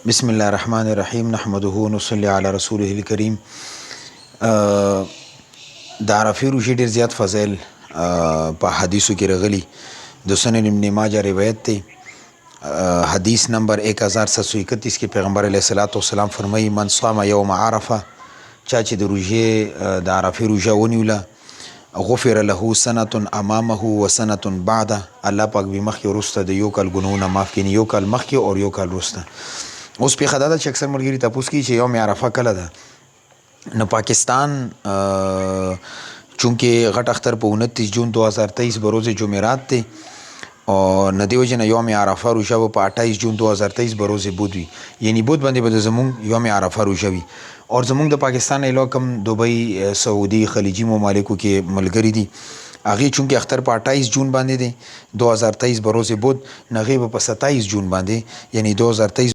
بسم الله الرحمن الرحیم نحمده ونصلي علی رسوله الکریم. د عرفې روژې ډېر زیات فضایل په حدیثو کې راغلي. د سنن ابن ماجه روایت دی، حدیث نمبر 1731 کې پیغمبر علیه الصلاۃ والسلام فرمایي: من صام یوم عرفه، چا چې د روژې د عرفې روژه ونیوله، غفر له سنة امامه و سنة بعده، الله پاک به مخکې وروسته د یو کال ګناهونه معاف کړي، یو کال مخکې او یو کال وروسته. اوس پېښه دا ده چې اکثر ملګري تپوس کوي چې یوم عرفه کله ده. نو پاکستان چونکې غټ اختر په 29 جون 2023 به روز جمعرات دی او نه دې وجې نه یوم عرفه روژه به په 28 جون 2023 به روز بود وي، یعنی بود باندې به د زمونږ یوم عرفه روژه وي. او زمونږ د پاکستان نه علاوه کوم دوبۍ، سعودي، خلیجي ممالکو کې ملګري دي، هغې چونکې اختر په 28 جون باندې دی 2023 به روز بود، نه هغې به په 27 جون باندې یعنی 2023